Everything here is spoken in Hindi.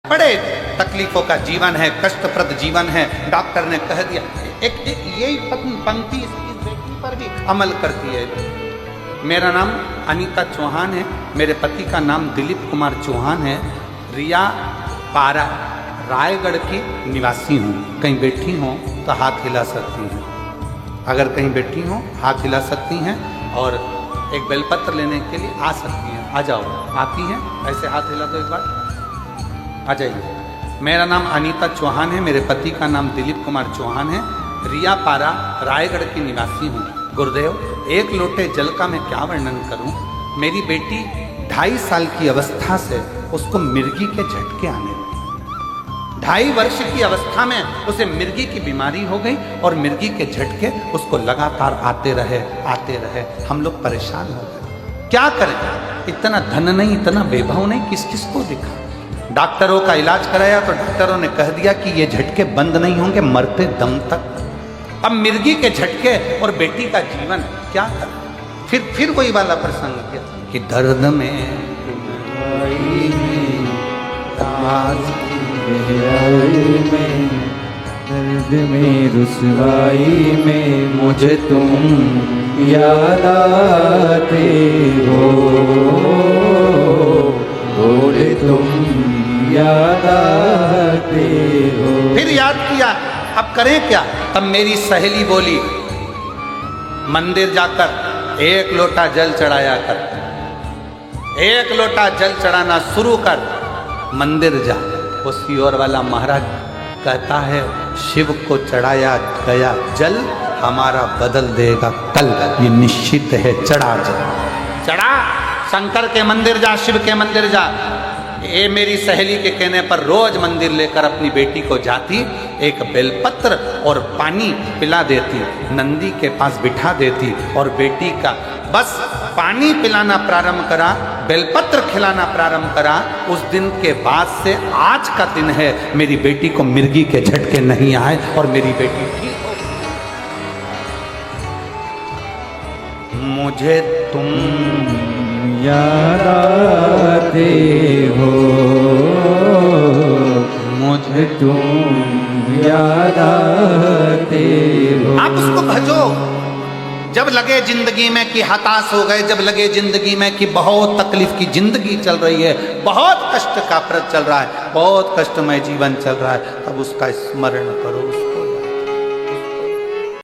बड़े तकलीफों का जीवन है, कष्टप्रद जीवन है। डॉक्टर ने कह दिया, एक यही पंक्ति इसकी बेटी पर भी अमल करती है। मेरा नाम अनीता चौहान है, मेरे पति का नाम दिलीप कुमार चौहान है, रिया पारा रायगढ़ की निवासी हूँ। कहीं बैठी हों तो हाथ हिला सकती हैं, अगर कहीं बैठी हों हाथ हिला सकती हैं और एक बेलपत्र लेने के लिए आ सकती हैं। आ जाओ, आती हैं, ऐसे हाथ हिला दो एक बार, आ जाइए। मेरा नाम अनीता चौहान है, मेरे पति का नाम दिलीप कुमार चौहान है, रिया पारा रायगढ़ की निवासी हूँ। गुरुदेव, एक लोटे जल का मैं क्या वर्णन करूँ। मेरी बेटी 2.5 साल की अवस्था से उसको मिर्गी के झटके आने लगे। 2.5 वर्ष की अवस्था में उसे मिर्गी की बीमारी हो गई और मिर्गी के झटके उसको लगातार आते रहे। हम लोग परेशान हो गए, क्या करें, इतना धन नहीं, इतना वैभव नहीं, किस किस को दिखा। डॉक्टरों का इलाज कराया तो डॉक्टरों ने कह दिया कि ये झटके बंद नहीं होंगे मरते दम तक। अब मिर्गी के झटके और बेटी का जीवन क्या कर। फिर वही वाला प्रसंग किया कि दर्द में दर्द में रुसवाई में मुझे तुम याद आते हो, बोले तुम याद आते हो। फिर याद किया, अब करें क्या। तब मेरी सहेली बोली, मंदिर जाकर 1 लोटा जल चढ़ाया कर, 1 लोटा जल चढ़ाना शुरू कर, मंदिर जा। वो सियोर वाला महाराज कहता है, शिव को चढ़ाया गया जल हमारा बदल देगा कल, ये निश्चित है। चढ़ा जल, चढ़ा, शंकर के मंदिर जा, शिव के मंदिर जा। ये मेरी सहेली के कहने पर रोज मंदिर लेकर अपनी बेटी को जाती, एक बेलपत्र और पानी पिला देती, नंदी के पास बिठा देती और बेटी का बस पानी पिलाना प्रारंभ करा, बेलपत्र खिलाना प्रारंभ करा। उस दिन के बाद से आज का दिन है, मेरी बेटी को मिर्गी के झटके नहीं आए और मेरी बेटी ठीक हो। मुझे तुम याद आते हो, मुझे तुम याद आते हो। आप उसको भजो जब लगे जिंदगी में कि हताश हो गए, जब लगे जिंदगी में कि बहुत तकलीफ की जिंदगी चल रही है, बहुत कष्ट का प्रद चल रहा है, बहुत कष्टमय जीवन चल रहा है, तब उसका स्मरण करो।